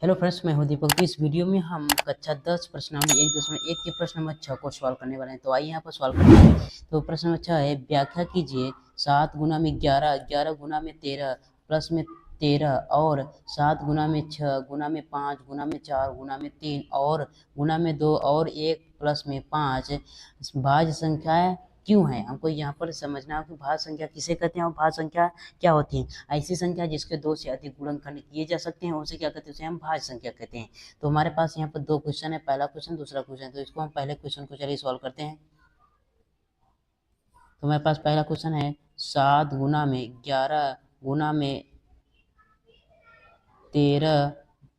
Hello friends, मैं हूं दीपक। तो इस वीडियो में हम कक्षा 10 प्रश्नावली 1.1 के प्रश्न नंबर 6 को सॉल्व करने वाले हैं। तो आइए यहाँ पर सॉल्व करते हैं। तो प्रश्न नंबर 6 है, व्याख्या कीजिए 7 गुना में 11, 11 गुना में 13, प्लस में 13 और 7 गुना में 6, गुना में 5, गुना में 4, गुना में 3 और गुना में 2 और 1 प्लस में 5 भाज्य संख्याएं क्यों है। हमको यहाँ पर समझना है कि भाज्य संख्या किसे कहते हैं और भाज्य संख्या क्या होती है। ऐसी संख्या जिसके 2 से अधिक गुणनखंड किए जा सकते हैं उसे क्या कहते हैं, उसे हम भाज्य संख्या कहते हैं। तो हमारे पास यहाँ पर 2 क्वेश्चन है, पहला क्वेश्चन दूसरा क्वेश्चन। तो इसको हम पहले क्वेश्चन को चलिए सॉल्व करते हैं। तो हमारे पास पहला क्वेश्चन है 7 गुना में 11 गुना में 13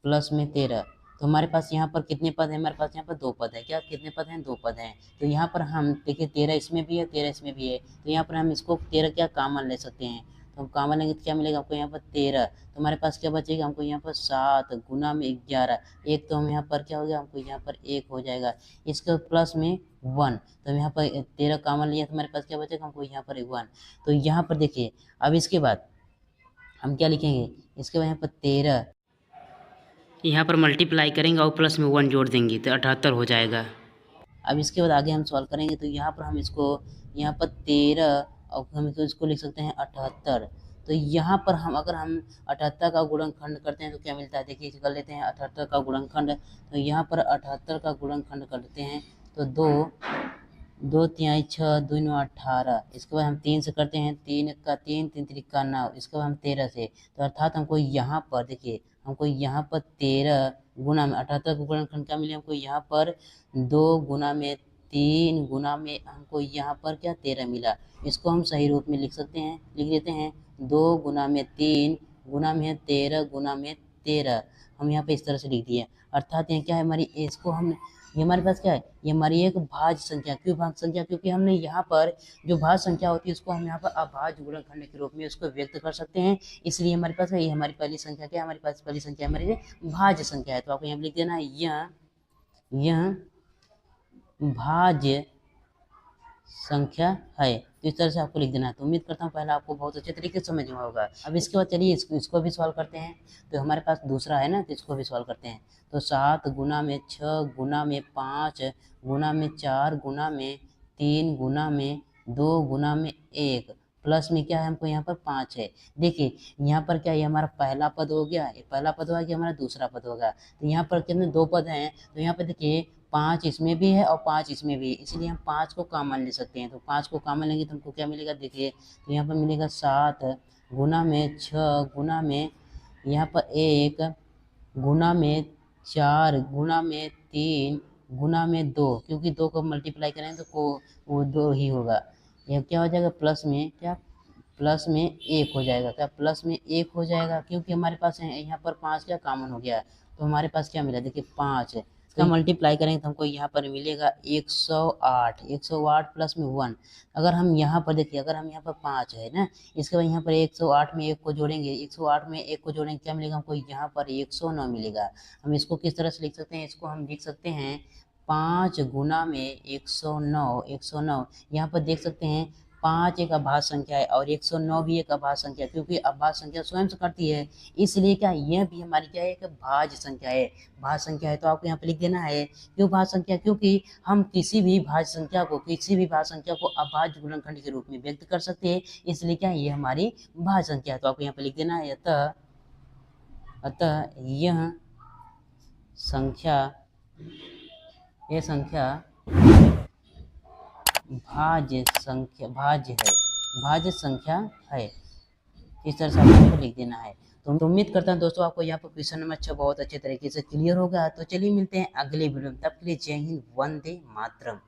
प्लस में 13। तो हमारे पास यहाँ पर कितने पद हैं, हमारे पास यहाँ पर 2 पद है। क्या कितने पद हैं, 2 पद हैं। तो यहाँ पर हम देखिए 13 इसमें भी है, 13 इसमें भी है। तो यहाँ पर हम इसको 13 क्या कॉमन ले सकते हैं। तो हम कॉमन लेंगे तो क्या मिलेगा हमको यहाँ पर 13। तो हमारे पास क्या बचेगा, हमको यहाँ पर 7 गुना में 11, एक तो हम यहाँ पर क्या हो गया, हमको यहाँ पर 1 हो जाएगा, इसके प्लस में 1। तो हम यहाँ पर 13 कॉमन लिया तो हमारे पास क्या बचेगा, हमको यहाँ पर 1। तो यहाँ पर देखिए अब इसके बाद हम क्या लिखेंगे, इसके बाद यहाँ पर 13 यहाँ पर मल्टीप्लाई करेंगे और प्लस में 1 जोड़ देंगे तो 78 हो जाएगा। अब इसके बाद आगे हम सॉल्व करेंगे। तो यहाँ पर हम इसको यहाँ पर 13 और हम इसको लिख सकते हैं 78। तो यहाँ पर हम अगर हम 78 का गुणनखंड करते हैं तो क्या मिलता है, देखिए कर लेते हैं 78 का गुणनखंड। तो यहाँ पर 78 का गुणनखंड करते हैं तो 2 तिहाई 6, 2 9 18। इसके बाद हम 3 से करते हैं, 3 का 3, 3 त्रिका 9। इसके बाद हम 13 से, तो अर्थात हमको यहाँ पर देखिए हमको यहाँ पर 13 गुना में 78 का गुणनखंड क्या मिले, हमको यहाँ पर 2 गुना में 3 गुना में हमको यहाँ पर क्या 13 मिला। इसको हम सही रूप में लिख सकते हैं, लिख देते हैं 2 गुना में 3 गुना में 13 गुना में 13। हम यहाँ पे इस तरह से लिख दिए। अर्थात यहाँ क्या है हमारी, इसको हम ये हमारे पास क्या है, ये हमारी एक भाज्य संख्या। क्यों भाज्य संख्या, क्योंकि हमने यहाँ पर जो भाज्य संख्या होती है उसको हम यहाँ पर अभाज्य गुणनखंड के रूप में उसको व्यक्त कर सकते हैं। इसलिए हमारे पास है, ये हमारी पहली संख्या क्या है, हमारे पास पहली संख्या हमारी भाज्य संख्या है। तो आपको यहाँ लिख देना है यह भाज्य संख्या है। तो इस तरह से आपको लिख देना है। तो उम्मीद करता हूँ पहला आपको बहुत अच्छे तरीके से समझ में होगा। अब इसके बाद चलिए इसको भी सॉल्व करते हैं। तो हमारे पास दूसरा है ना, तो इसको भी सॉल्व करते हैं। तो 7 गुना में 6 गुना में 5 गुना में 4 गुना में 3 गुना में 2 गुना में 1 प्लस में क्या है, हमको यहाँ पर 5 है। देखिए यहाँ पर क्या, ये हमारा पहला पद हो गया, ये पहला पद होगा कि हमारा दूसरा पद होगा। तो यहाँ पर कितने 2 पद हैं। तो यहाँ पर देखिए 5 इसमें भी है और 5 इसमें भी है, इसलिए हम 5 को कॉमन ले सकते हैं। तो 5 को कॉमन लेंगे तो हमको क्या मिलेगा, देखिए तो यहाँ पर मिलेगा 7 गुना में 6 गुना में यहाँ पर 1 गुना में 4 गुना में 3 गुना में 2, क्योंकि 2 को मल्टीप्लाई करें तो वो 2 ही होगा। यह क्या हो जाएगा, प्लस में क्या, प्लस में 1 हो जाएगा। क्या प्लस में 1 हो जाएगा, क्योंकि हमारे पास यहाँ पर 5 क्या कॉमन हो गया। तो हमारे पास क्या मिला, देखिए 5 है, इसका मल्टीप्लाई करेंगे तो हमको यहाँ पर मिलेगा 108, 108 प्लस में 1। अगर हम यहाँ पर देखिए, अगर हम यहाँ पर 5 है ना, इसके बाद यहाँ पर 108 में 1 को जोड़ेंगे, 108 में 1 को जोड़ेंगे क्या मिलेगा हमको, यहाँ पर 109 मिलेगा। हम इसको किस तरह से लिख सकते हैं, इसको हम लिख सकते हैं 5 गुना में 109, 109। यहाँ पर देख सकते हैं 5 एक अभाज्य संख्या है और 109 भी एक अभाज्य संख्या, क्योंकि अभाज्य संख्या स्वयं से करती है, इसलिए क्या यह भी हमारी क्या है, एक भाज्य संख्या है, भाज्य संख्या है। तो आपको यहाँ पे लिख देना है क्यों भाज्य संख्या, क्योंकि हम किसी भी भाज्य संख्या को अभाज्य गुणनखंड के रूप में व्यक्त कर सकते हैं, इसलिए क्या ये हमारी भाज्य संख्या है। तो आपको यहाँ पे लिख देना है अतः यह संख्या भाज्य संख्या है। इस तरह से आपको लिख देना है। तो उम्मीद करता हूँ दोस्तों आपको यहाँ पर क्वेश्चन नंबर 6 बहुत अच्छे तरीके से क्लियर होगा। तो चलिए मिलते हैं अगले वीडियो में, तब के लिए जय हिंद, वंदे मातरम।